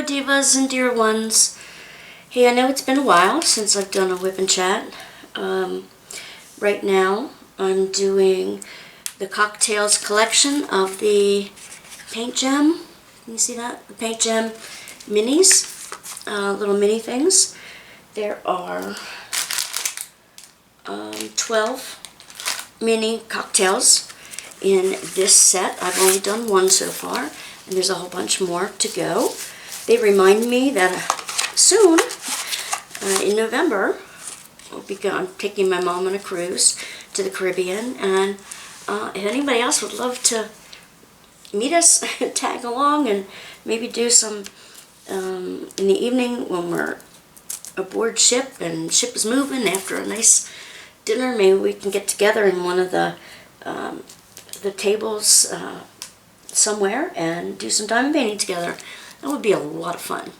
divas and dear ones. Hey, I know it's been a while since I've done a WIP and Chat. Right now I'm doing the cocktails collection of the PaintGem. Can you see that? The PaintGem minis, little mini things. There are 12 mini cocktails in this set. I've only done one so far, and there's a whole bunch more to go. They remind me that soon, in November, we'll be taking my mom on a cruise to the Caribbean, and if anybody else would love to meet us, tag along, and maybe do some in the evening when we're aboard ship and ship is moving after a nice dinner, maybe we can get together in one of the tables somewhere and do some diamond painting together. That would be a lot of fun.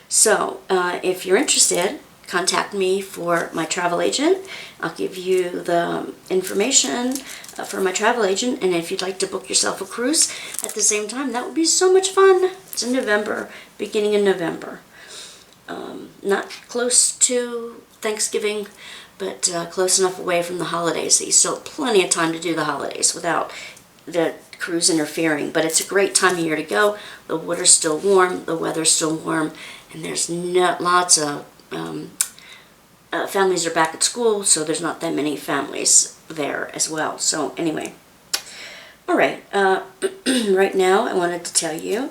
So if you're interested, contact me for my travel agent. I'll give you the information for my travel agent, and if you'd like to book yourself a cruise at the same time, that would be so much fun. It's in November, beginning in November. Not close to Thanksgiving, but close enough away from the holidays that you still have plenty of time to do the holidays without the cruise interfering. But it's a great time of year to go. The water's still warm, the weather's still warm, and there's lots of families are back at school, so there's not that many families there as well. So anyway, all right, right now I wanted to tell you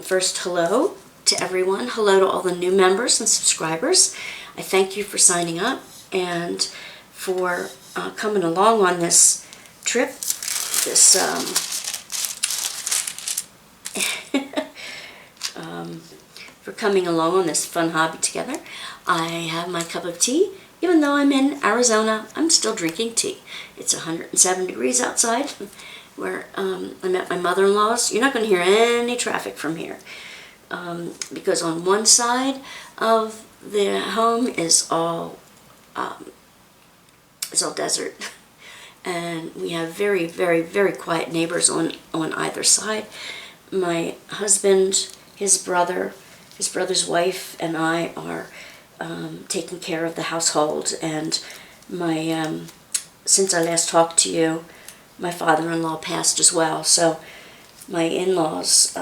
first, hello to everyone. Hello to all the new members and subscribers. I thank you for signing up and for coming along on this trip, this for coming along on this fun hobby together. I have my cup of tea. Even though I'm in Arizona, I'm still drinking tea. It's 107 degrees outside where I'm at my mother-in-law's. You're not going to hear any traffic from here because on one side of the home is all desert, and we have very, very, very quiet neighbors on either side. My husband, his brother's wife, and I are taking care of the household, and my since I last talked to you, my father-in-law passed as well, so my in-laws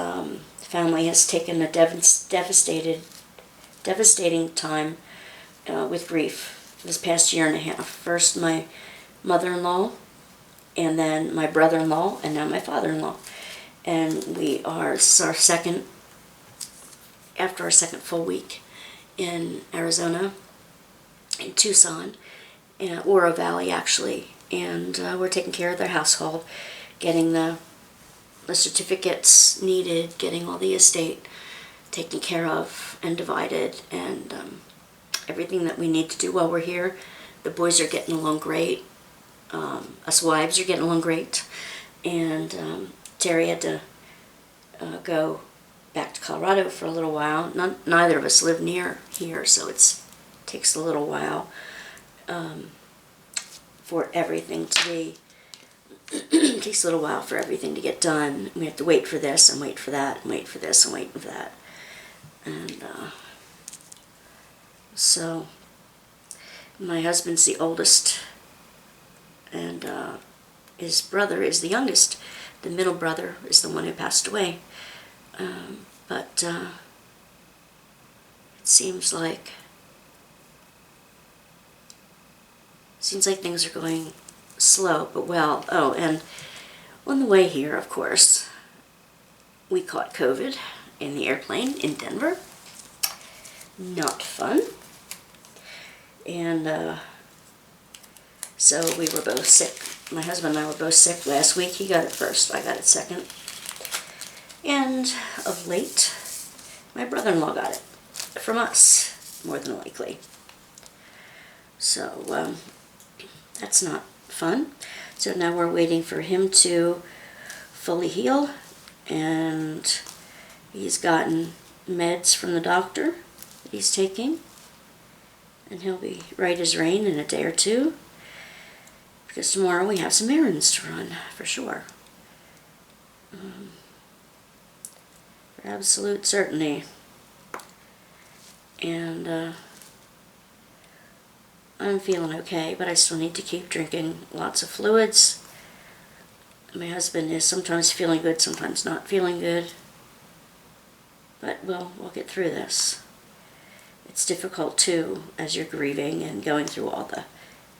family has taken a devastating time with grief this past year and a half. First my mother-in-law, and then my brother-in-law, and now my father-in-law. And we are after our second full week in Arizona, in Tucson, Oro Valley actually, and we're taking care of their household, getting the certificates needed, getting all the estate taken care of and divided, and everything that we need to do while we're here. The boys are getting along great. Us wives are getting along great, and Terry had to go back to Colorado for a little while. Neither of us live near here, so it takes a little while for everything to be. It takes a little while for everything to get done. We have to wait for this and wait for that and wait for this and wait for that, and so my husband's the oldest, and his brother is the youngest. The middle brother is the one who passed away. But it seems like things are going slow but well. Oh, and on the way here, of course, we caught COVID in the airplane in Denver. Not fun. And so we were both sick. My husband and I were both sick last week. He got it first, I got it second. And of late, my brother-in-law got it from us, more than likely. So that's not fun. So now we're waiting for him to fully heal, and he's gotten meds from the doctor that he's taking, and he'll be right as rain in a day or two, because tomorrow we have some errands to run, for sure. absolute certainty. And I'm feeling okay, but I still need to keep drinking lots of fluids. My husband is sometimes feeling good, sometimes not feeling good. But we'll get through this. It's difficult too, as you're grieving and going through all the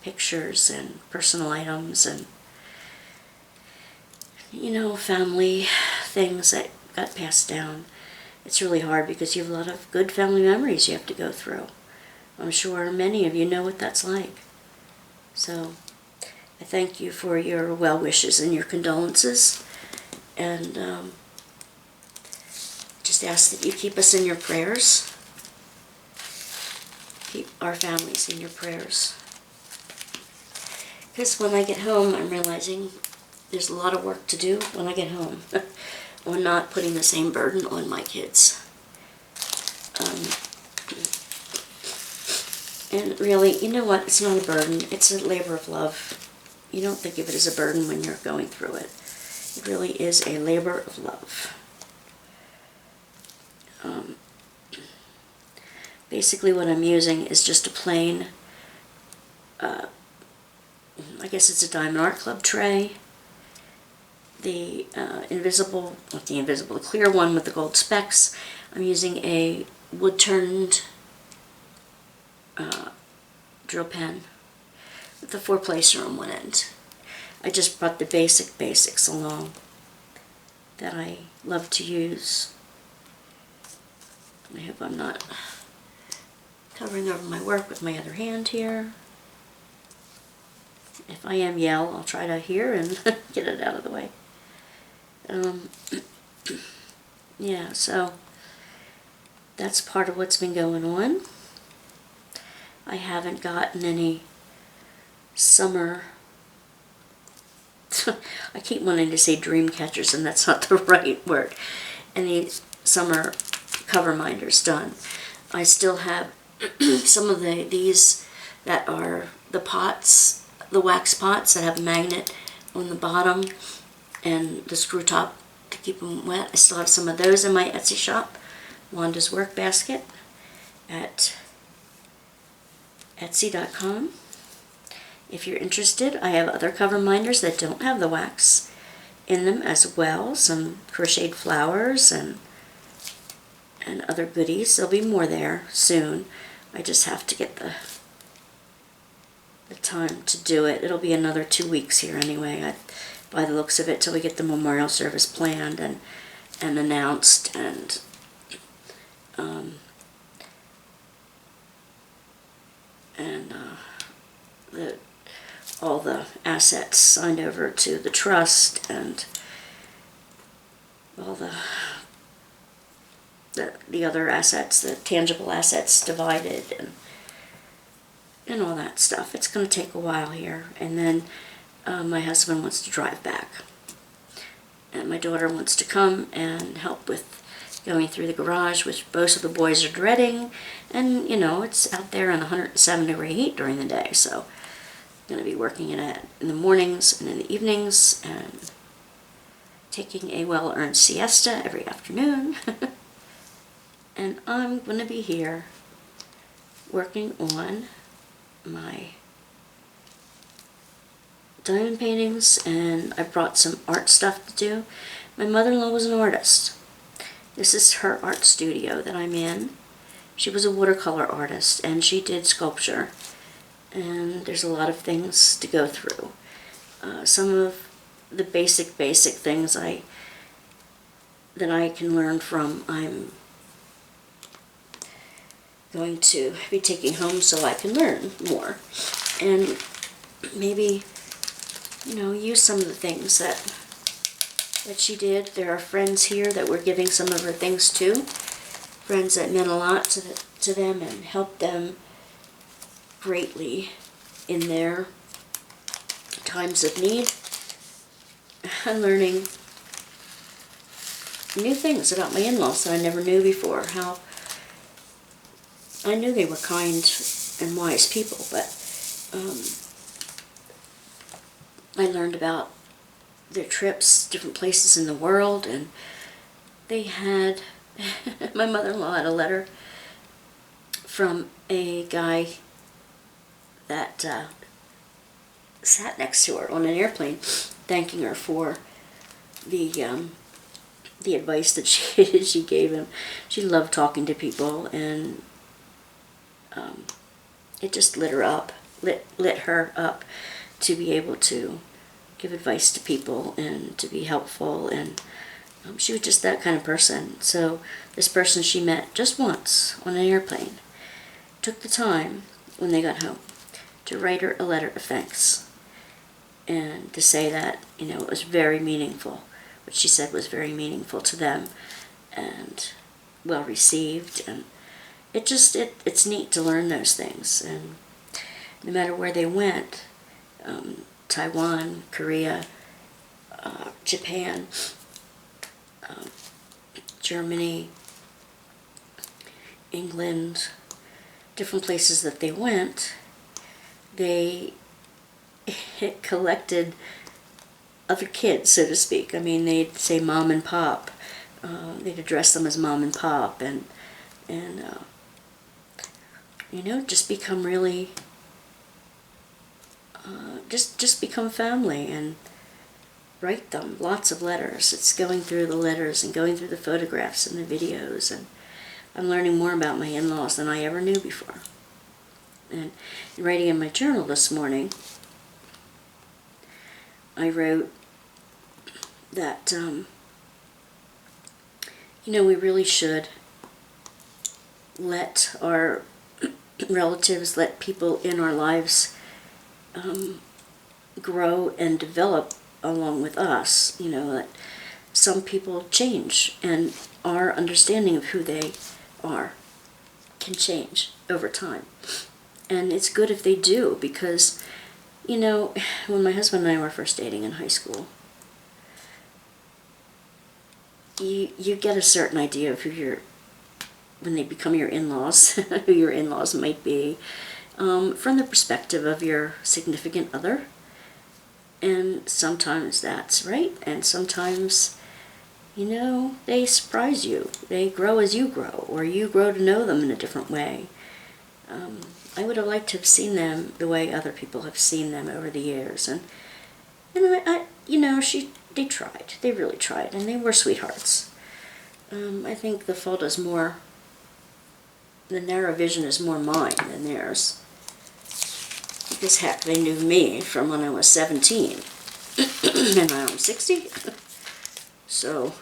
pictures and personal items and, you know, family things that got passed down. It's really hard because you have a lot of good family memories you have to go through. I'm sure many of you know what that's like. So I thank you for your well wishes and your condolences, and just ask that you keep us in your prayers. Keep our families in your prayers. Because when I get home, I'm realizing there's a lot of work to do when I get home. On not putting the same burden on my kids. And really, you know what? It's not a burden. It's a labor of love. You don't think of it as a burden when you're going through it. It really is a labor of love. Basically what I'm using is just a plain, I guess it's a Diamond Art Club tray. The the clear one with the gold specks. I'm using a Woodturned drill pen with the 4-placer on one end. I just brought the basics along that I love to use. I hope I'm not covering over my work with my other hand here. If I am, yell. I'll try to hear and get it out of the way. Yeah, so that's part of what's been going on. I haven't gotten any summer, I keep wanting to say dream catchers, and that's not the right word, any summer cover minders done. I still have some of these that are the pots, the wax pots that have a magnet on the bottom and the screw top to keep them wet. I still have some of those in my Etsy shop, WandasWorkbasket, at Etsy.com. If you're interested, I have other cover minders that don't have the wax in them as well, some crocheted flowers and other goodies. There'll be more there soon. I just have to get the time to do it. It'll be another 2 weeks here anyway, by the looks of it, till we get the memorial service planned and announced, and all the assets signed over to the trust, and all the other assets, the tangible assets divided, and all that stuff. It's going to take a while here, and then my husband wants to drive back, and my daughter wants to come and help with going through the garage, which both of the boys are dreading, and you know, it's out there in 107-degree heat during the day, so I'm going to be working in it in the mornings and in the evenings, and taking a well-earned siesta every afternoon. And I'm going to be here working on my diamond paintings, and I brought some art stuff to do. My mother-in-law was an artist. This is her art studio that I'm in. She was a watercolor artist, and she did sculpture. And there's a lot of things to go through. Some of the basic things that I can learn from, I'm going to be taking home so I can learn more. And maybe, you know, use some of the things that she did. There are friends here that we're giving some of her things to. Friends that meant a lot to them and helped them greatly in their times of need. I'm learning new things about my in-laws that I never knew before. How I knew they were kind and wise people, but I learned about their trips, different places in the world, and they had My mother-in-law had a letter from a guy that sat next to her on an airplane, thanking her for the advice that she gave him. She loved talking to people, and it just lit her up to be able to give advice to people and to be helpful, and she was just that kind of person. So this person she met just once on an airplane took the time when they got home to write her a letter of thanks and to say that, it was very meaningful. What she said was very meaningful to them and well received, and it's neat to learn those things. And no matter where they went, Taiwan, Korea, Japan, Germany, England, different places that they went, they collected other kids, so to speak. I mean, they'd say mom and pop. They'd address them as mom and pop, and just become really, just become family, and write them lots of letters. It's going through the letters and going through the photographs and the videos, and I'm learning more about my in-laws than I ever knew before. And writing in my journal this morning, I wrote that, we really should let our relatives, let people in our lives grow and develop along with us. That some people change, and our understanding of who they are can change over time. And it's good if they do, because, when my husband and I were first dating in high school, you get a certain idea of when they become your in-laws, who your in-laws might be, from the perspective of your significant other. And sometimes that's right, and sometimes, they surprise you. They grow as you grow, or you grow to know them in a different way. I would have liked to have seen them the way other people have seen them over the years, and they tried. They really tried, and they were sweethearts. I think the fault is more, the narrow vision is more mine than theirs. Because heck, they knew me from when I was 17, and now I'm 60. So,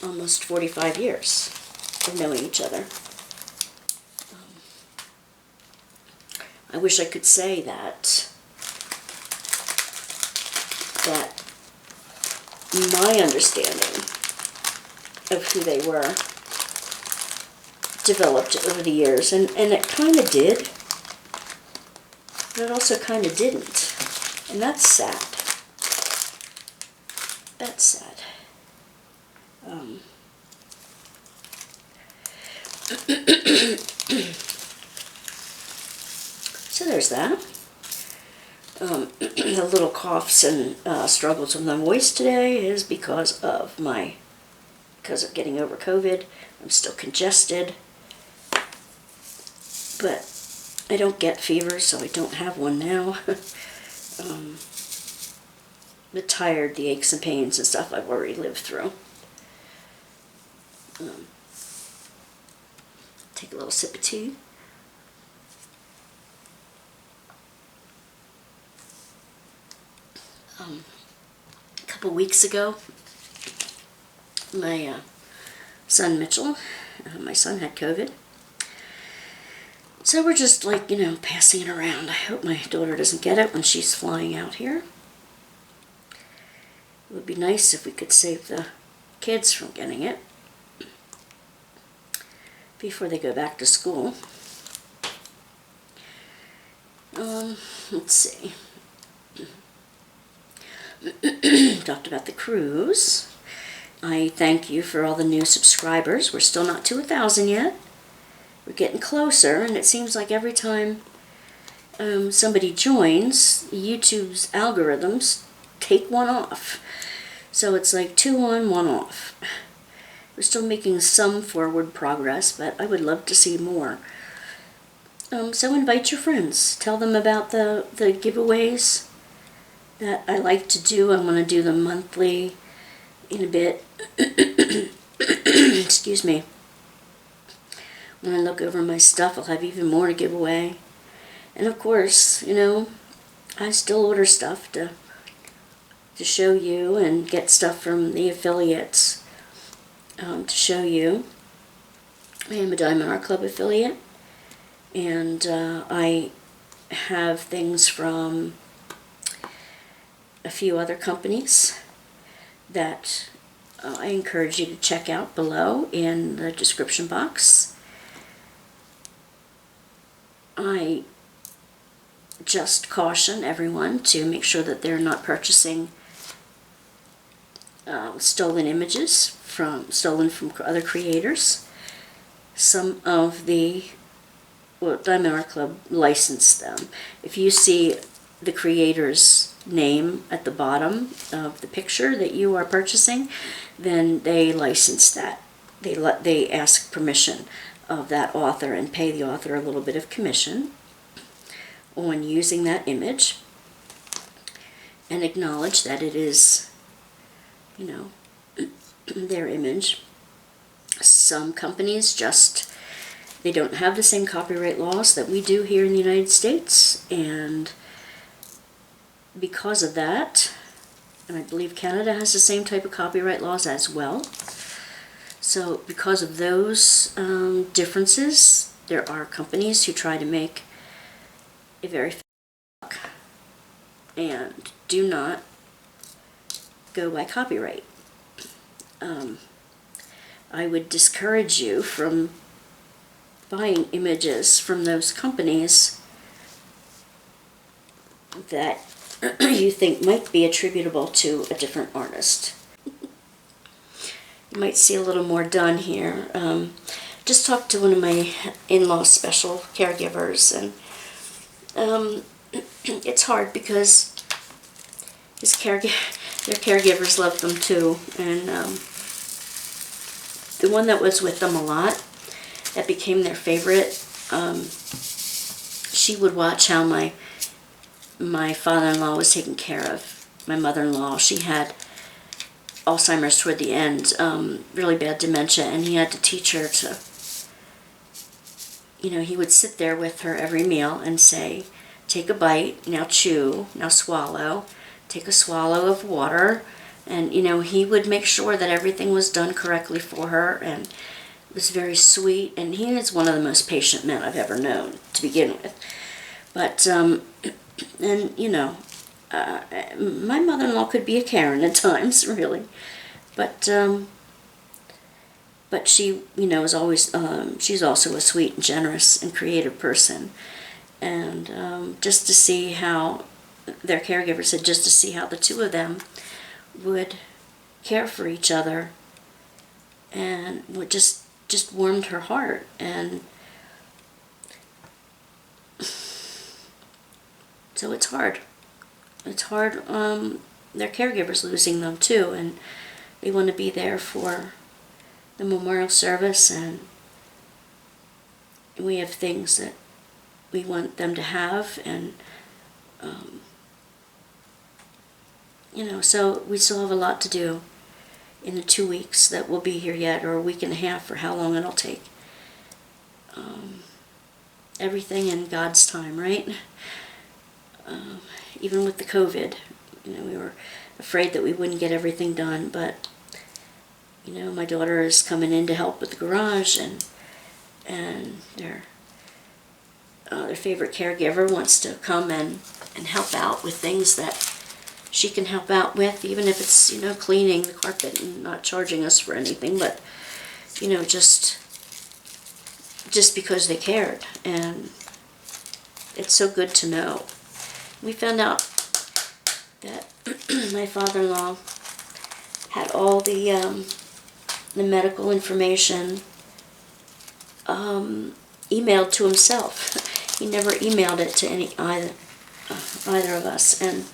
almost 45 years of knowing each other. I wish I could say that my understanding of who they were developed over the years, and it kind of did, but it also kind of didn't, and that's sad. That's sad. So there's that. The little coughs and struggles with my voice today is because of getting over COVID. I'm still congested, but I don't get fevers, so I don't have one now. The tired, the aches and pains and stuff I've already lived through. Take a little sip of tea. A couple weeks ago, my son Mitchell, my son had COVID. So we're just passing it around. I hope my daughter doesn't get it when she's flying out here. It would be nice if we could save the kids from getting it before they go back to school. Let's see. Talked about the cruise. I thank you for all the new subscribers. We're still not to 1,000 yet. We're getting closer, and it seems like every time somebody joins, YouTube's algorithms take one off. So it's like 2 on, 1 off. We're still making some forward progress, but I would love to see more. So invite your friends. Tell them about the giveaways that I like to do. I'm going to do them monthly in a bit. Excuse me. When I look over my stuff, I'll have even more to give away. And of course, you know, I still order stuff to show you and get stuff from the affiliates to show you. I am a Diamond Art Club affiliate, and I have things from a few other companies that I encourage you to check out below in the description box. I just caution everyone to make sure that they're not purchasing stolen images stolen from other creators. Some of the Diamond Art Club licensed them. If you see the creator's name at the bottom of the picture that you are purchasing, then they license that. They ask permission of that author and pay the author a little bit of commission on using that image and acknowledge that it is, you know, their image. Some companies they don't have the same copyright laws that we do here in the United States, and because of that, and I believe Canada has the same type of copyright laws as well. So because of those differences, there are companies who try to make a very fair buck and do not go by copyright. I would discourage you from buying images from those companies that you think might be attributable to a different artist. You might see a little more done here. Just talked to one of my in-law special caregivers, and it's hard because their caregivers love them too, and the one that was with them a lot, that became their favorite, she would watch how my father-in-law was taken care of. My mother-in-law, she had Alzheimer's toward the end, really bad dementia, and he had to teach her to, you know, he would sit there with her every meal and say, take a bite, now chew, now swallow, take a swallow of water, and, you know, he would make sure that everything was done correctly for her, and it was very sweet, and he is one of the most patient men I've ever known to begin with. But, and, you know, my mother-in-law could be a Karen at times, really, but she, you know, is always, she's also a sweet and generous and creative person, and just to see how, their caregiver said, just to see how the two of them would care for each other, and would just warmed her heart. And so it's hard. It's hard, their caregivers losing them too, and they want to be there for the memorial service, and we have things that we want them to have, and you know, so we still have a lot to do in the 2 weeks that we'll be here yet, or a week and a half, or how long it'll take. Everything in God's time, right? Even with the COVID, you know, we were afraid that we wouldn't get everything done, but, you know, my daughter is coming in to help with the garage, and their favorite caregiver wants to come and help out with things that she can help out with, even if it's, you know, cleaning the carpet and not charging us for anything, but, you know, just because they cared, and it's so good to know. We found out that my father-in-law had all the medical information emailed to himself. He never emailed it to either of us, and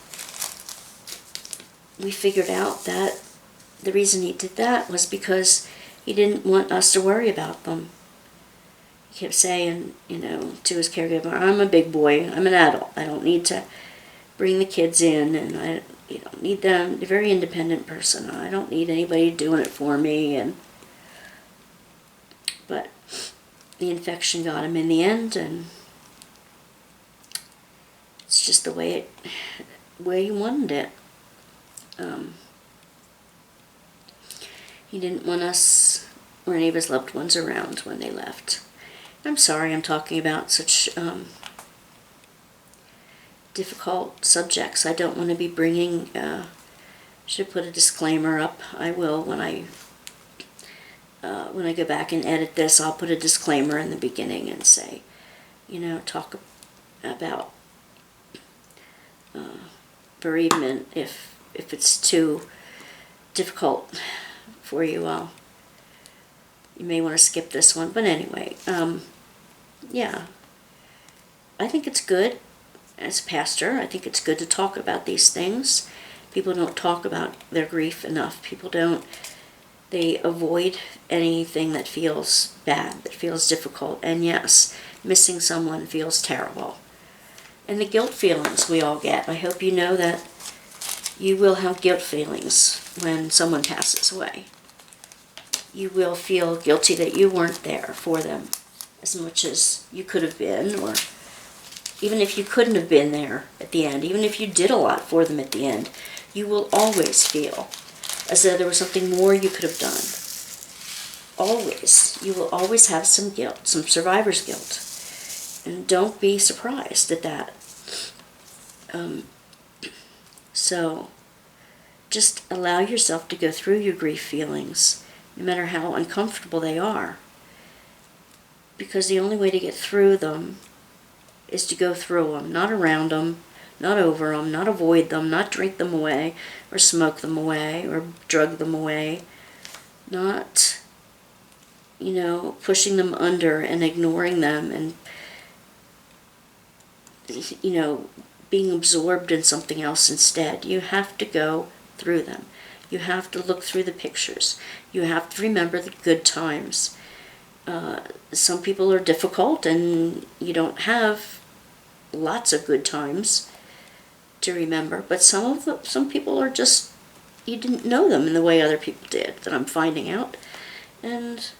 we figured out that the reason he did that was because he didn't want us to worry about them. He kept saying, to his caregiver, I'm a big boy, I'm an adult, I don't need to bring the kids in, and I don't need them. They're a very independent person. I don't need anybody doing it for me. But the infection got him in the end, and it's just the way he wanted it. He didn't want us or any of his loved ones around when they left. I'm sorry I'm talking about such difficult subjects. I don't want to be bringing, should put a disclaimer up. I will when I go back and edit this. I'll put a disclaimer in the beginning and say, talk about bereavement. If it's too difficult for you, you may want to skip this one. But anyway, yeah, I think it's good. As a pastor, I think it's good to talk about these things. People don't talk about their grief enough. People don't. They avoid anything that feels bad, that feels difficult. And yes, missing someone feels terrible. And the guilt feelings we all get. I hope you know that you will have guilt feelings when someone passes away. You will feel guilty that you weren't there for them as much as you could have been, or even if you couldn't have been there at the end, even if you did a lot for them at the end, you will always feel as though there was something more you could have done. Always. You will always have some guilt, some survivor's guilt. And don't be surprised at that. So, just allow yourself to go through your grief feelings, no matter how uncomfortable they are. Because the only way to get through them is to go through them, not around them, not over them, not avoid them, not drink them away, or smoke them away, or drug them away, not, pushing them under and ignoring them and, being absorbed in something else instead. You have to go through them. You have to look through the pictures. You have to remember the good times. Some people are difficult and you don't have lots of good times to remember, but some people are just, you didn't know them in the way other people did, that I'm finding out. And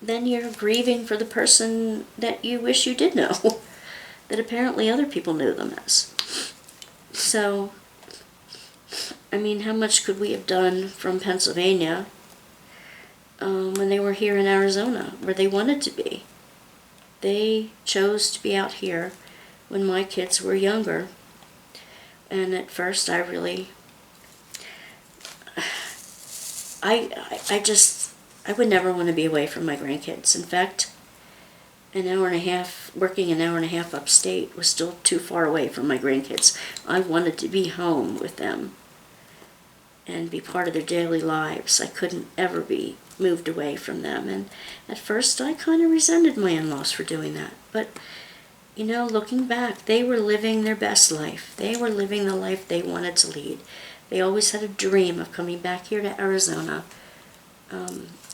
then you're grieving for the person that you wish you did know, that apparently other people knew them as. So, how much could we have done from Pennsylvania when they were here in Arizona, where they wanted to be? They chose to be out here when my kids were younger. And at first I would never want to be away from my grandkids. In fact, working an hour and a half upstate was still too far away from my grandkids. I wanted to be home with them and be part of their daily lives. I couldn't ever be moved away from them. And at first I kind of resented my in-laws for doing that. But, looking back, they were living their best life. They were living the life they wanted to lead. They always had a dream of coming back here to Arizona.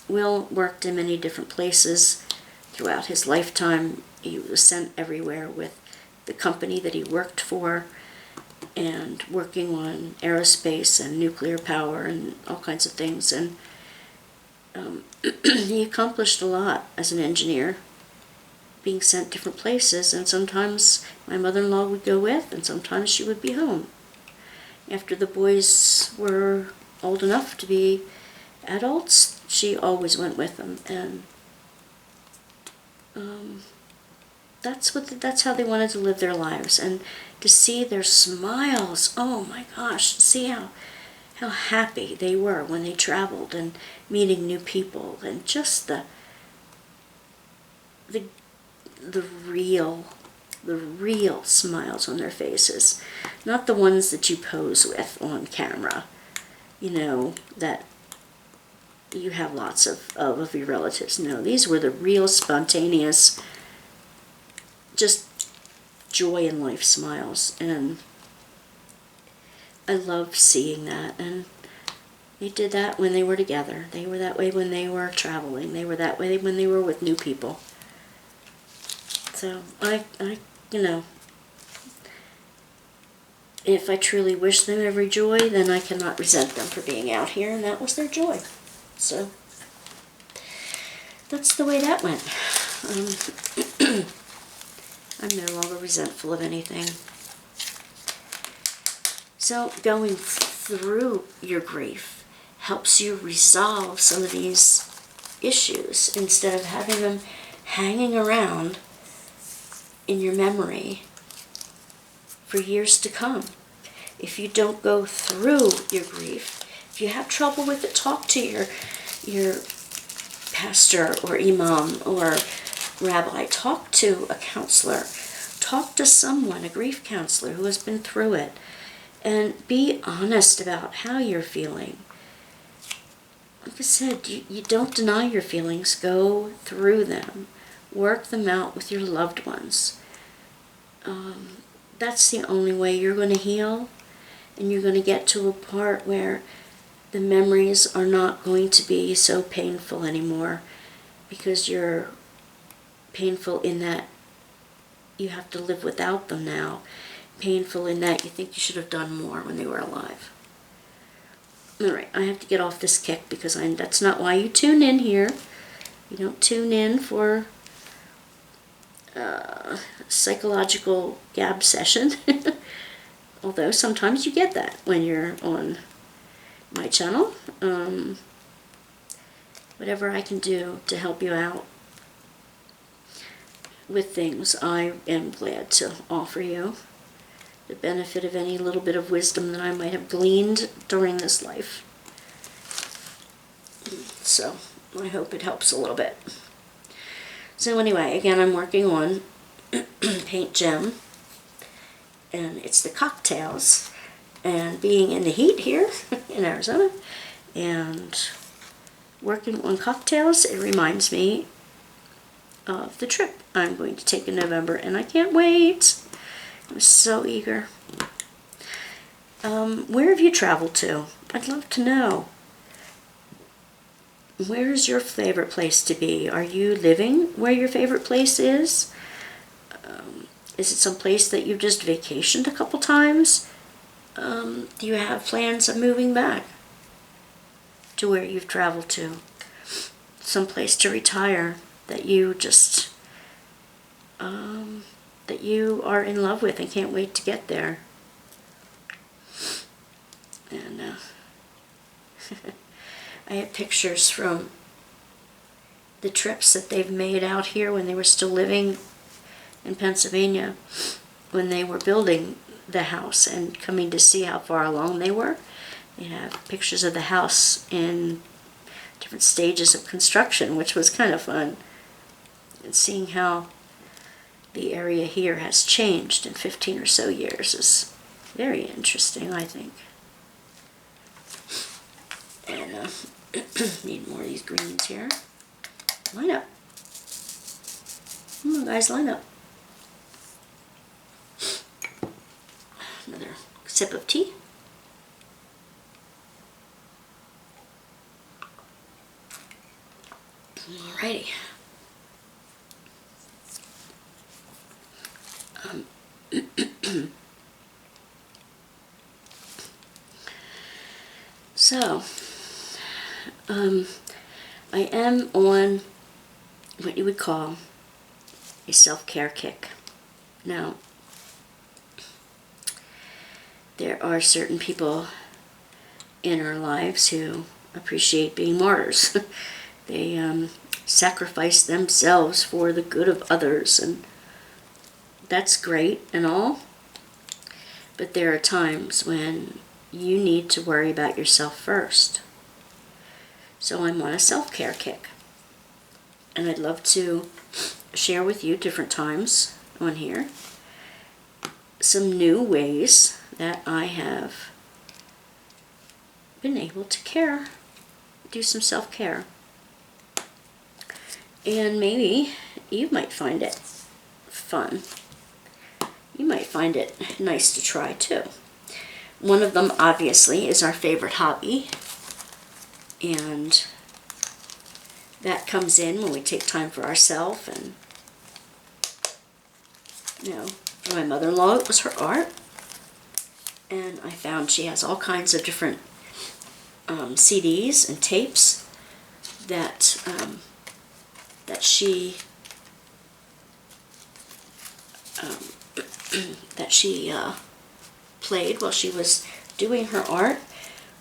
Will worked in many different places throughout his lifetime. He was sent everywhere with the company that he worked for, and working on aerospace and nuclear power and all kinds of things. And he accomplished a lot as an engineer, being sent different places, and sometimes my mother-in-law would go with, and sometimes she would be home. After the boys were old enough to be adults, she always went with them, and that's how they wanted to live their lives. And to see their smiles, oh my gosh, see how happy they were when they traveled and meeting new people, and just the real smiles on their faces, not the ones that you pose with on camera, that you have lots of your relatives. No, these were the real spontaneous, just joy in life smiles, and I love seeing that. And They did that when they were together. They were that way when they were traveling. They were that way when they were with new people. So you know, if I truly wish them every joy, then I cannot resent them for being out here, and that was their joy. So that's the way that went. I'm no longer resentful of anything. So going through your grief helps you resolve some of these issues instead of having them hanging around in your memory for years to come. If you don't go through your grief, if you have trouble with it, talk to your pastor or imam or rabbi. Talk to a counselor. Talk to someone, a grief counselor who has been through it, and be honest about how you're feeling. Like I said, you don't deny your feelings. Go through them. Work them out with your loved ones. That's the only way you're going to heal, and you're going to get to a part where the memories are not going to be so painful anymore, because you're painful in that you have to live without them now. Painful in that you think you should have done more when they were alive. Alright, I have to get off this kick because that's not why you tune in here. You don't tune in for psychological gab session. Although sometimes you get that when you're on my channel. Whatever I can do to help you out with things, I am glad to offer you the benefit of any little bit of wisdom that I might have gleaned during this life. So I hope it helps a little bit. So anyway, again, I'm working on PaintGem, and it's the cocktails. And being in the heat here in Arizona and working on cocktails, it reminds me of the trip I'm going to take in November, and I can't wait. I'm so eager. Where have you traveled to? I'd love to know. Where is your favorite place to be? Are you living where your favorite place is? Is it some place that you've just vacationed a couple times? Do you have plans of moving back to where you've traveled to? Some place to retire that you just, that you are in love with and can't wait to get there. And I have pictures from the trips that they've made out here when they were still living in Pennsylvania, when they were building the house and coming to see how far along they were. They have pictures of the house in different stages of construction, which was kind of fun. And seeing how the area here has changed in 15 or so years is very interesting, I think. And need more of these greens here. Line up. Come on, guys, line up. Another sip of tea. Alrighty. So, I am on what you would call a self-care kick. Now, there are certain people in our lives who appreciate being martyrs. They sacrifice themselves for the good of others, and that's great and all. But there are times when you need to worry about yourself first. So I'm on a self-care kick. And I'd love to share with you different times on here some new ways that I have been able to do some self-care. And maybe you might find it fun. You might find it nice to try too. One of them, obviously, is our favorite hobby, And that comes in when we take time for ourselves. And, for my mother-in-law, it was her art. And I found she has all kinds of different CDs and tapes that she played while she was doing her art.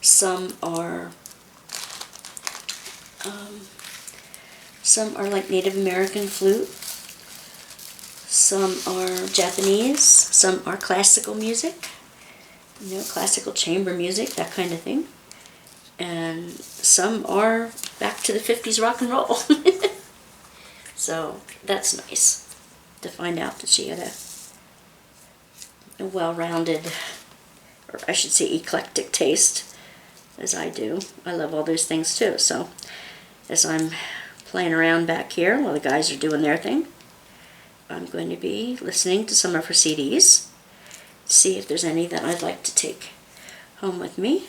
Some are like Native American flute. Some are Japanese. Some are classical music. Classical chamber music, that kind of thing. And some are back to the 50s rock and roll. So that's nice to find out that she had a well-rounded, or I should say eclectic taste, as I do. I love all those things too. So as I'm playing around back here while the guys are doing their thing, I'm going to be listening to some of her CDs, see if there's any that I'd like to take home with me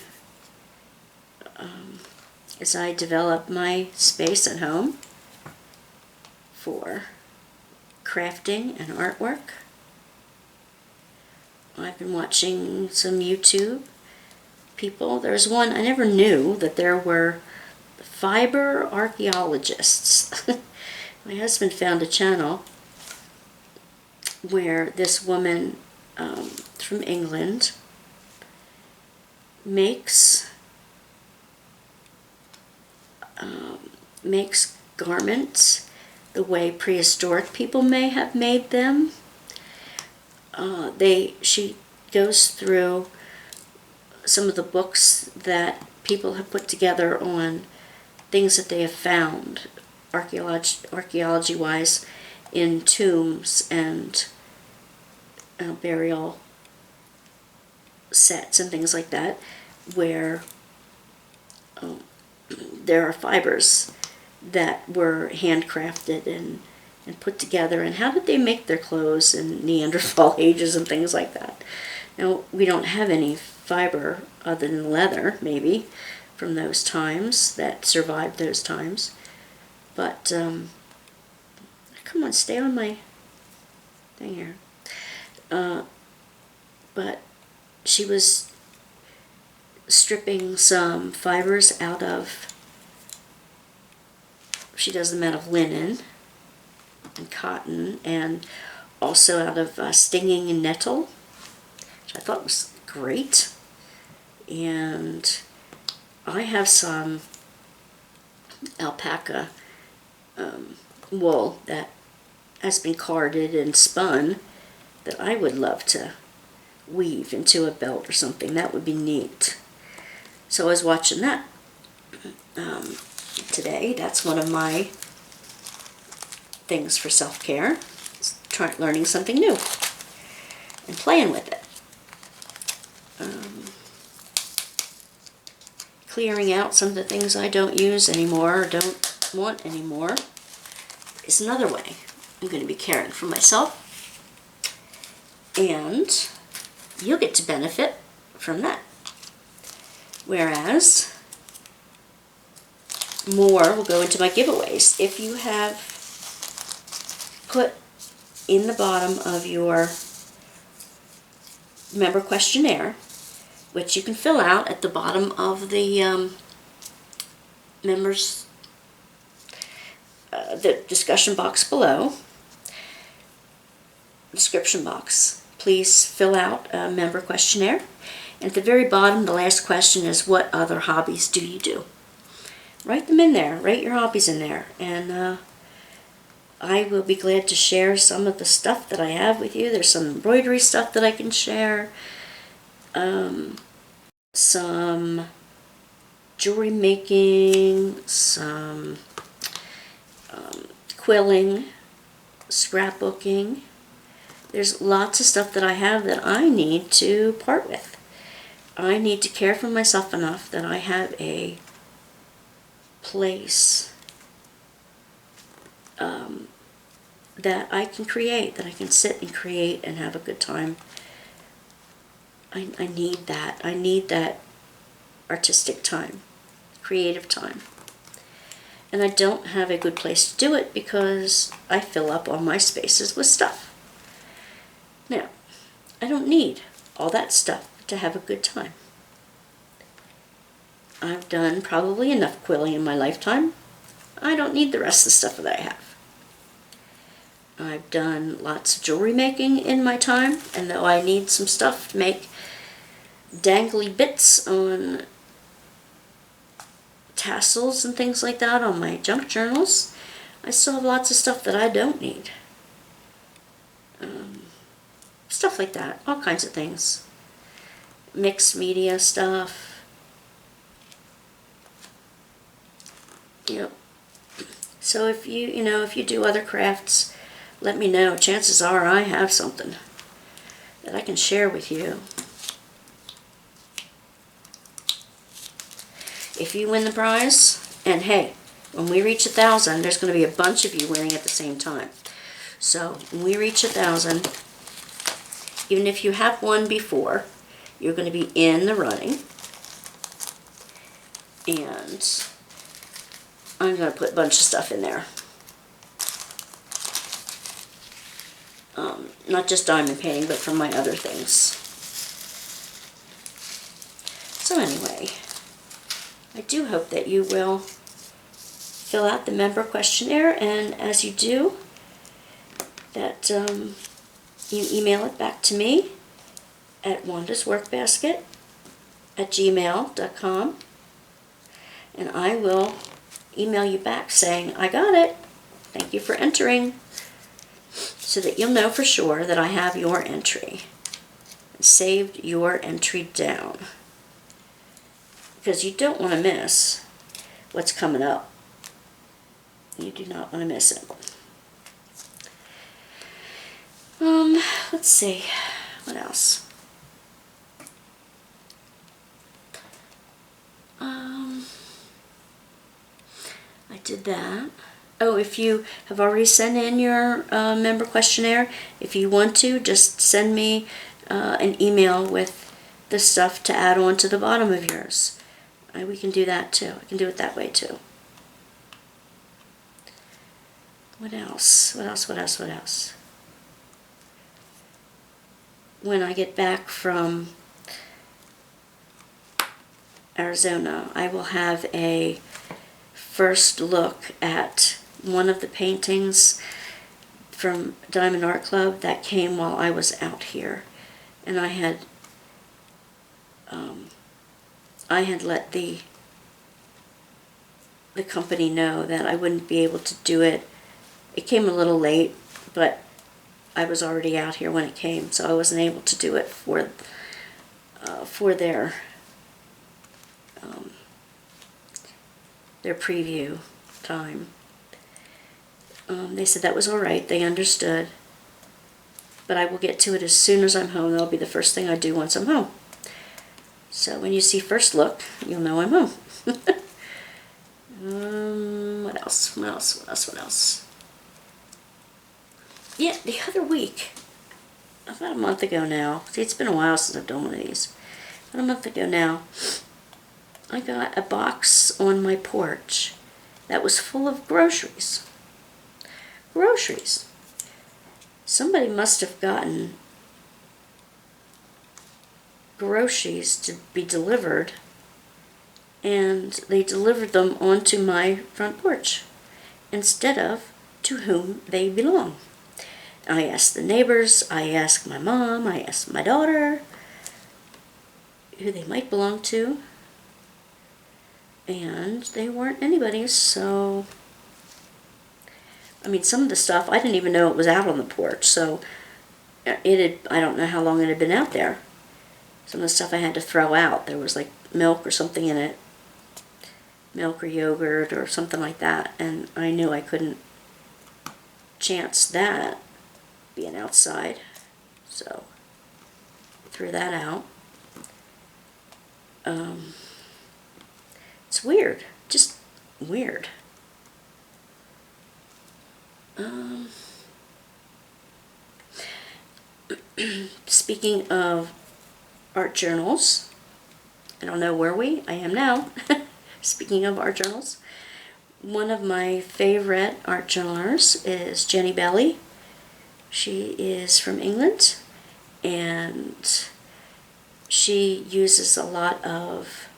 as I develop my space at home for crafting and artwork. I've been watching some YouTube people. There's one, I never knew that there were fiber archaeologists. My husband found a channel where this woman from England makes garments the way prehistoric people may have made them. She goes through some of the books that people have put together on things that they have found archaeology-wise in tombs and burial sets and things like that, where there are fibers that were handcrafted and put together, and how did they make their clothes in Neanderthal ages and things like that. Now, we don't have any fiber other than leather, maybe, from those times, that survived those times. But, come on, stay on my thing here. But she was stripping some fibers out of, she does them out of linen and cotton, and also out of stinging and nettle, which I thought was great. And I have some alpaca wool that has been carded and spun that I would love to weave into a belt or something. That would be neat. So I was watching that today. That's one of my things for self-care. Learning something new and playing with it. Clearing out some of the things I don't use anymore or don't want anymore is another way I'm going to be caring for myself. And you'll get to benefit from that. Whereas, more will go into my giveaways. If you have put in the bottom of your member questionnaire, which you can fill out at the bottom of the members, the discussion box below, description box. Please fill out a member questionnaire. And at the very bottom, the last question is, what other hobbies do you do? Write them in there. Write your hobbies in there. And I will be glad to share some of the stuff that I have with you. There's some embroidery stuff that I can share. Some jewelry making, some quilling, scrapbooking. There's lots of stuff that I have that I need to part with. I need to care for myself enough that I have a place that I can create, that I can sit and create and have a good time. I need that. I need that artistic time, creative time. And I don't have a good place to do it because I fill up all my spaces with stuff. Now, I don't need all that stuff to have a good time. I've done probably enough quilling in my lifetime. I don't need the rest of the stuff that I have. I've done lots of jewelry making in my time, and though I need some stuff to make dangly bits on tassels and things like that on my junk journals, I still have lots of stuff that I don't need. Stuff like that, all kinds of things. Mixed media stuff. Yep. So if you do other crafts, let me know. Chances are I have something that I can share with you. If you win the prize, and hey, when we reach 1,000, there's going to be a bunch of you winning at the same time. So when we reach 1,000, even if you have won before, you're going to be in the running. And I'm going to put a bunch of stuff in there. Not just diamond painting, but from my other things. So anyway, I do hope that you will fill out the member questionnaire, and as you do, that you email it back to me at WandasWorkbasket@gmail.com, and I will email you back saying, I got it, thank you for entering, so that you'll know for sure that I have your entry and saved your entry down, because you don't want to miss what's coming up. You do not want to miss it. Let's see, what else? I did that. Oh, if you have already sent in your member questionnaire, if you want to, just send me an email with the stuff to add on to the bottom of yours. We can do that too. I can do it that way too. What else? What else? What else? What else? When I get back from Arizona, I will have a first look at one of the paintings from Diamond Art Club that came while I was out here. And I had let the company know that I wouldn't be able to do it. It came a little late, but I was already out here when it came, so I wasn't able to do it for their preview time. They said that was all right. They understood. But I will get to it as soon as I'm home. That'll be the first thing I do once I'm home. So when you see first look, you'll know I'm home. What else? What else? What else? What else? Yeah, the other week, about a month ago now, see, it's been a while since I've done one of these. About a month ago now, I got a box on my porch that was full of groceries. Groceries. Somebody must have gotten groceries to be delivered, and they delivered them onto my front porch instead of to whom they belong. I asked the neighbors, I asked my mom, I asked my daughter who they might belong to, and they weren't anybody's. So I mean, some of the stuff I didn't even know it was out on the porch, so I don't know how long it had been out there. Some of the stuff I had to throw out. There was like milk or something in it, milk or yogurt or something like that, and I knew I couldn't chance that being outside, so I threw that out. It's weird, just weird. Speaking of art journals, I don't know where I am now. speaking of art journals, one of my favorite art journalers is Jenny Belly. She is from England, and she uses a lot of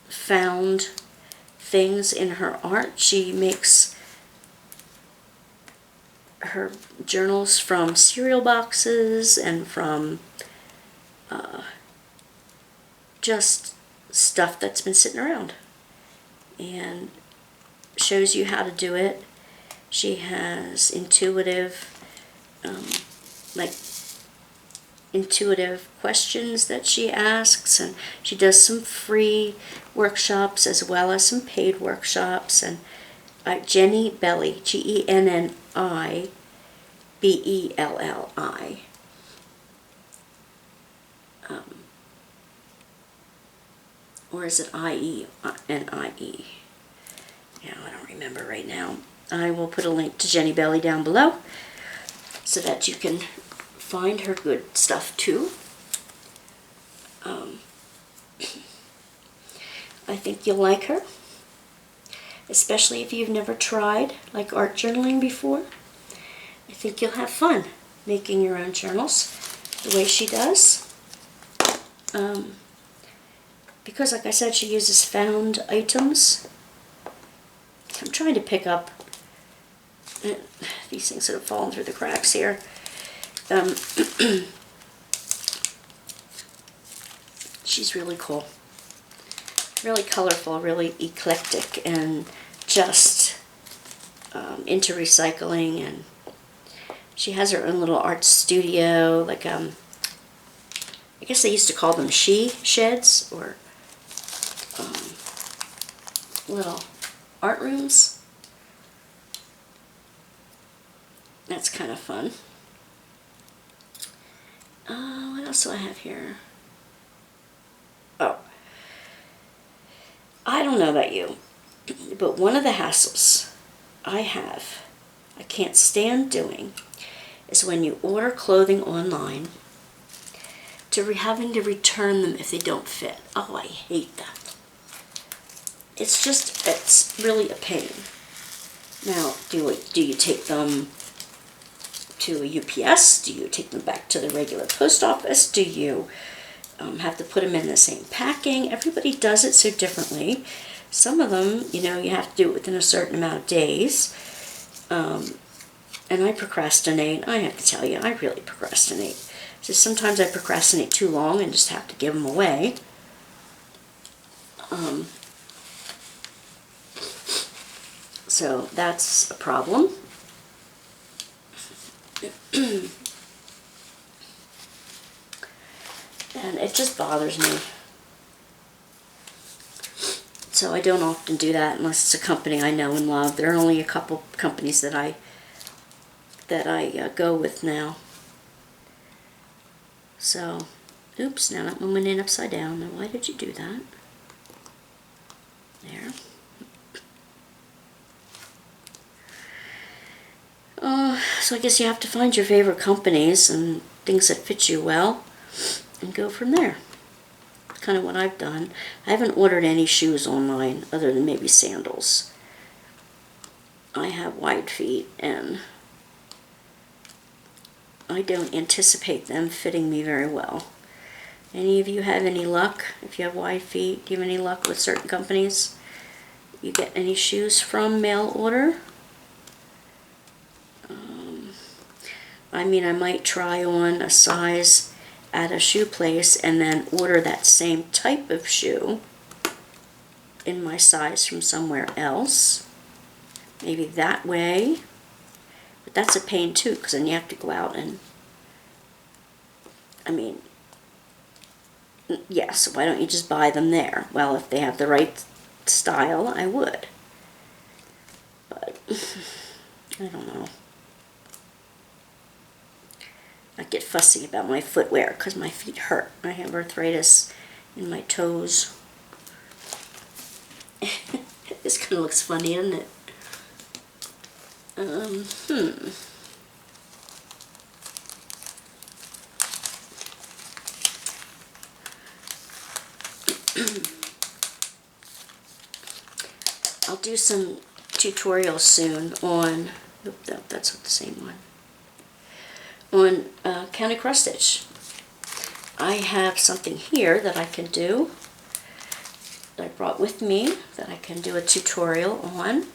found things in her art. She makes her journals from cereal boxes and from just stuff that's been sitting around, and shows you how to do it. She has intuitive questions that she asks, and she does some free workshops as well as some paid workshops. And Jenny Belly, GenniBelli, or is it IENIE? Yeah, I don't remember right now. I will put a link to Jenny Belly down below so that you can find her good stuff too. I think you'll like her, especially if you've never tried like art journaling before. I think you'll have fun making your own journals the way she does. Because like I said, she uses found items. I'm trying to pick up these things that have fallen through the cracks here. She's really cool. Really colorful, really eclectic, and just into recycling. And she has her own little art studio, like I guess they used to call them she sheds, or little art rooms. That's kind of fun. What else do I have here? Oh, I don't know about you, but one of the hassles I can't stand doing, is when you order clothing online, having to return them if they don't fit. Oh, I hate that. It's really a pain. Now, do you take them to a UPS? Do you take them back to the regular post office? Do you have to put them in the same packing? Everybody does it so differently. Some of them, you have to do it within a certain amount of days. And I procrastinate. I have to tell you, I really procrastinate. So sometimes I procrastinate too long and just have to give them away. So that's a problem. And it just bothers me. So I don't often do that unless it's a company I know and love. There are only a couple companies that I go with now. So, oops, now that one went in upside down. Now why did you do that? There. So I guess you have to find your favorite companies and things that fit you well and go from there. That's kind of what I've done. I haven't ordered any shoes online other than maybe sandals. I have wide feet and I don't anticipate them fitting me very well. Any of you have any luck? If you have wide feet, do you have any luck with certain companies? You get any shoes from mail order? I mean, I might try on a size at a shoe place and then order that same type of shoe in my size from somewhere else. Maybe that way. But that's a pain too, because then you have to go out and, I mean, yeah, so why don't you just buy them there? Well, if they have the right style, I would. But, I don't know. I get fussy about my footwear because my feet hurt. I have arthritis in my toes. This kind of looks funny, doesn't it? I'll do some tutorials soon on, nope, that's not the same one, on counting cross stitch. I have something here that I can do, that I brought with me, that I can do a tutorial on.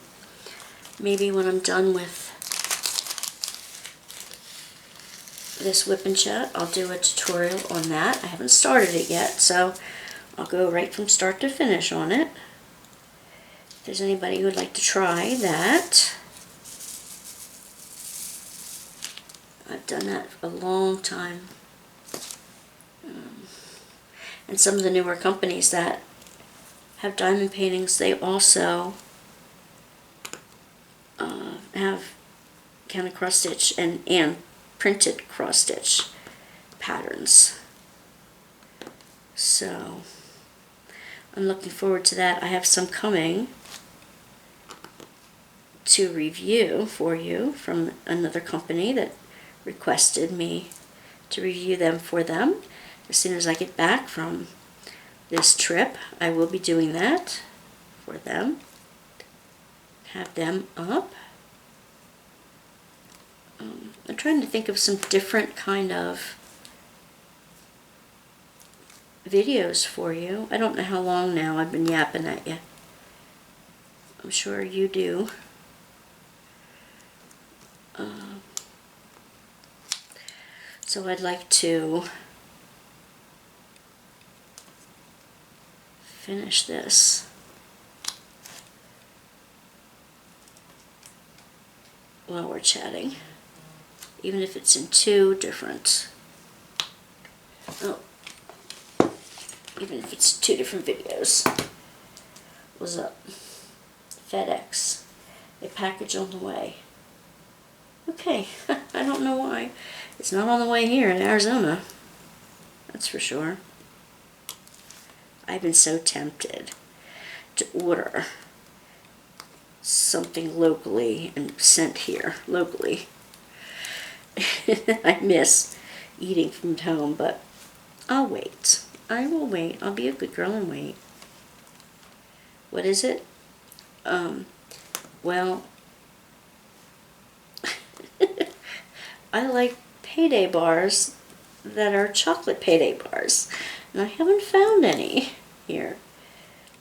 Maybe when I'm done with this WIP and Chat, I'll do a tutorial on that. I haven't started it yet, so I'll go right from start to finish on it. If there's anybody who would like to try that. I've done that for a long time. And some of the newer companies that have diamond paintings, they also have counted cross stitch and printed cross stitch patterns. So I'm looking forward to that. I have some coming to review for you from another company that requested me to review them for them. As soon as I get back from this trip, I will be doing that for them. Have them up. I'm trying to think of some different kind of videos for you. I don't know how long now I've been yapping at you. I'm sure you do. So I'd like to finish this while we're chatting, even if it's in two different, even if it's two different videos. What's up? FedEx, a package on the way. Okay, I don't know why. It's not on the way here in Arizona, that's for sure. I've been so tempted to order something locally and sent here locally. I miss eating from home, but I'll wait. I will wait. I'll be a good girl and wait. What is it? Well, I like payday bars that are chocolate payday bars, and I haven't found any here.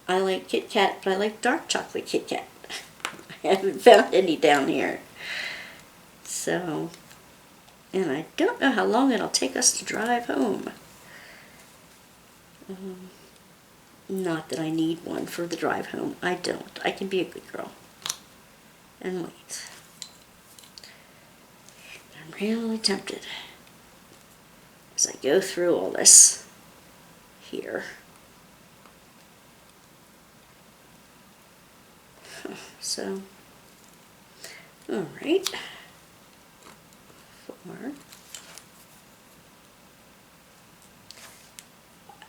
I like Kit Kat, but I like dark chocolate Kit Kat. I haven't found any down here. So, and I don't know how long it'll take us to drive home. Not that I need one for the drive home. I don't. I can be a good girl and wait. I'm really tempted as I go through all this here. So, all right. 4.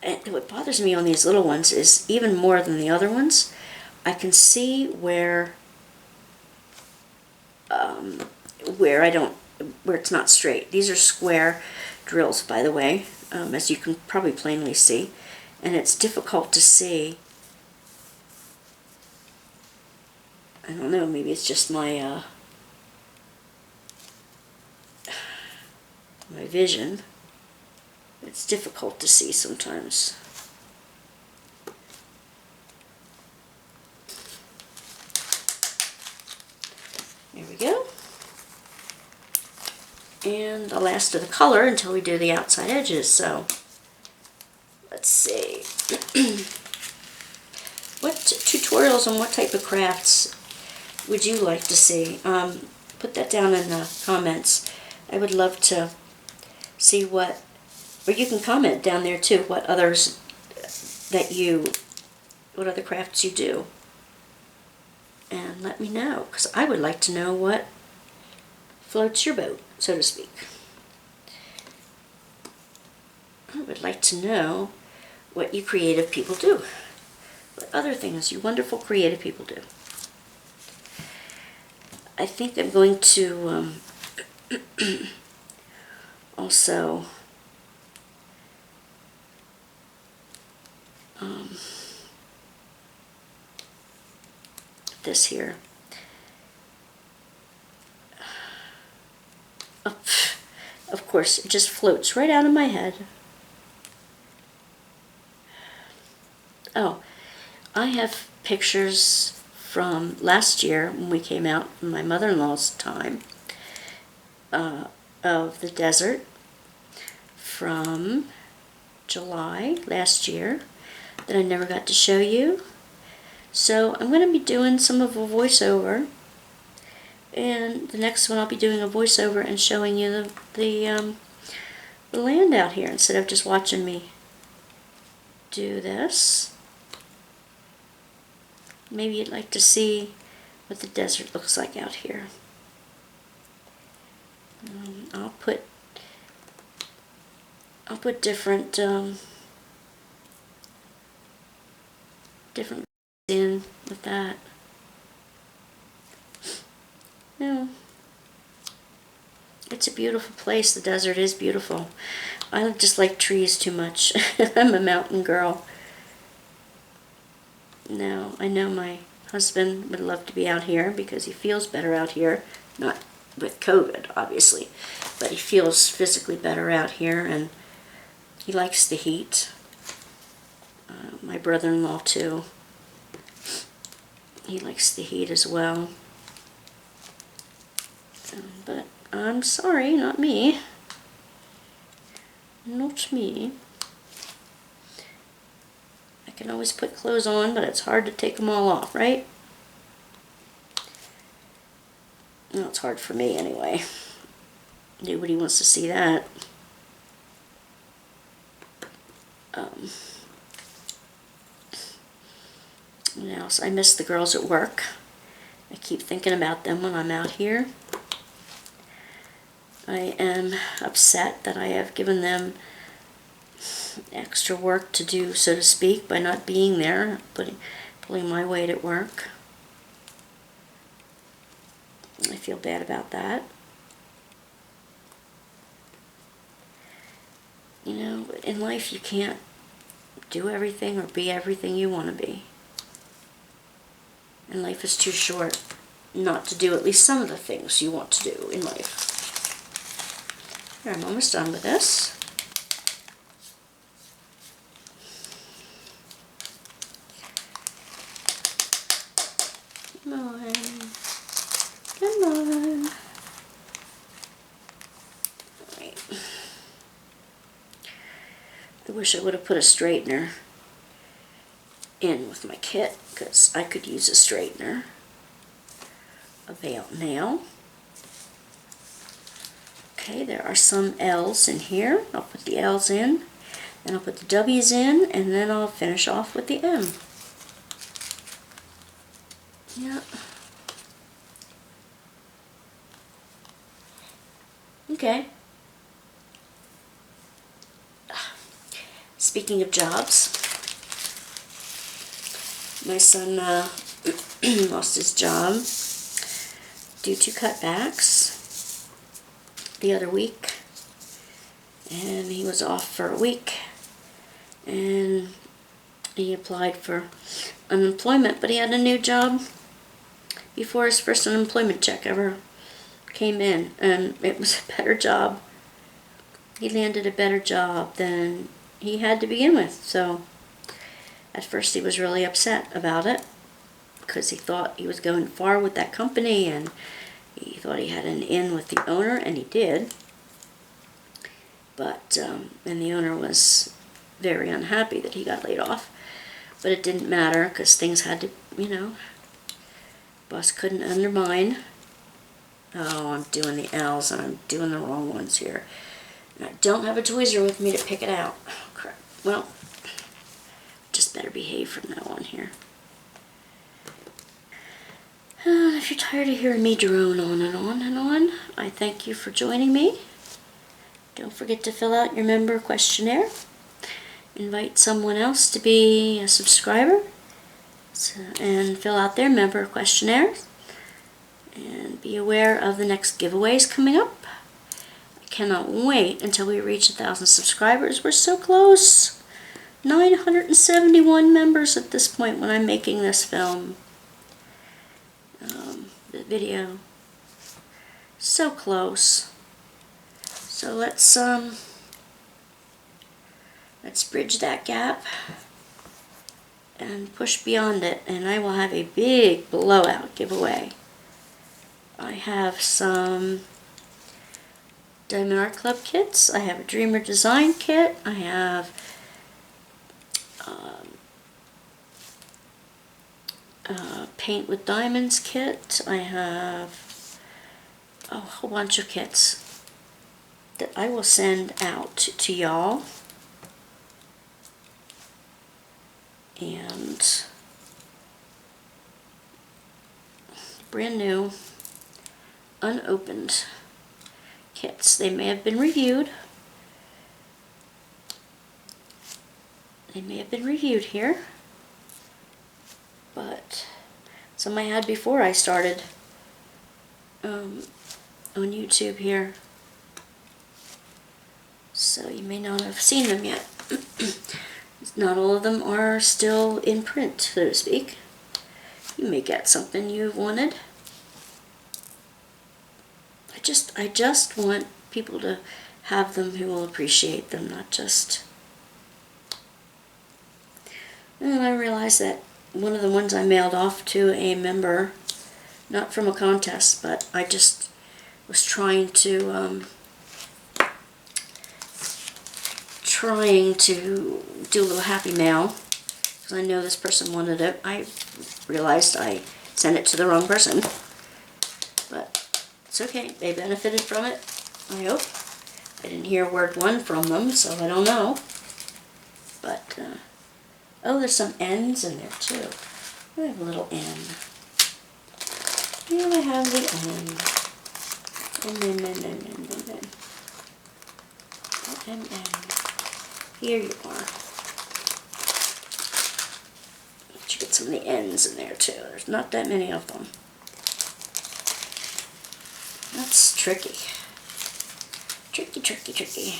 And what bothers me on these little ones is, even more than the other ones, I can see where where it's not straight. These are square drills, by the way, as you can probably plainly see, and it's difficult to see. I don't know, maybe it's just my my vision. It's difficult to see sometimes. There we go. And the last of the color until we do the outside edges. So let's see. What tutorials on what type of crafts would you like to see? Put that down in the comments. I would love to see what, or you can comment down there too, what others what other crafts you do. And let me know, because I would like to know what floats your boat, so to speak. I would like to know what you creative people do. What other things you wonderful creative people do. I think I'm going to also this here. Of course, it just floats right out of my head. Oh, I have pictures from last year when we came out from my mother-in-law's time of the desert from July last year that I never got to show you. So I'm going to be doing some of a voiceover, and the next one I'll be doing a voiceover and showing you the land out here instead of just watching me do this. Maybe you'd like to see what the desert looks like out here. I'll put different in with that. No, it's a beautiful place. The desert is beautiful. I just like trees too much. I'm a mountain girl. Now, I know my husband would love to be out here because he feels better out here. Not with COVID, obviously, but he feels physically better out here, and he likes the heat. My brother-in-law, too. He likes the heat as well. But I'm sorry, not me. Not me. I can always put clothes on, but it's hard to take them all off, right? Well, it's hard for me anyway. Nobody wants to see that. What else? I miss the girls at work. I keep thinking about them when I'm out here. I am upset that I have given them extra work to do, so to speak, by not being there, pulling my weight at work. I feel bad about that. You know, in life you can't do everything or be everything you want to be. And life is too short not to do at least some of the things you want to do in life. Here, I'm almost done with this. Come on. Come on. Alright. I wish I would have put a straightener in with my kit, because I could use a straightener. A veil nail. Okay, there are some L's in here. I'll put the L's in, then I'll put the W's in, and then I'll finish off with the M. Yeah. Okay. Speaking of jobs, my son lost his job due to cutbacks the other week, and he was off for a week, and he applied for unemployment, but he had a new job before his first unemployment check ever came in, and it was a better job. He landed a better job than he had to begin with. So at first he was really upset about it because he thought he was going far with that company, and he thought he had an in with the owner, and he did. But and the owner was very unhappy that he got laid off. But it didn't matter because things had to, you know, boss couldn't undermine. Oh, I'm doing the L's and I'm doing the wrong ones here. And I don't have a tweezer with me to pick it out. Oh, crap. Well, just better behave from now on here. If you're tired of hearing me drone on and on and on, I thank you for joining me. Don't forget to fill out your member questionnaire. Invite someone else to be a subscriber and fill out their member questionnaire. And be aware of the next giveaways coming up. I cannot wait until we reach 1,000 subscribers. We're so close. 971 members at this point when I'm making this film. the video. So close. So let's bridge that gap and push beyond it, and I will have a big blowout giveaway. I have some Diamond Art Club kits. I have a Dreamer Design kit. I have Paint with Diamonds kit. I have a whole bunch of kits that I will send out to y'all. And brand new, unopened kits. They may have been reviewed. They may have been reviewed here, but some I had before I started on YouTube here. So you may not have seen them yet. Not all of them are still in print, so to speak. You may get something you've wanted. I just want people to have them who will appreciate them, not just... And I realized that one of the ones I mailed off to a member, not from a contest, but I just was trying to do a little happy mail, because I know this person wanted it. I realized I sent it to the wrong person, but it's okay. They benefited from it, I hope. I didn't hear word one from them, so I don't know. But, oh, there's some N's in there too. I have a little N. Here I have the N. N. Here you are. But you get some of the N's in there too. There's not that many of them. That's tricky. Tricky.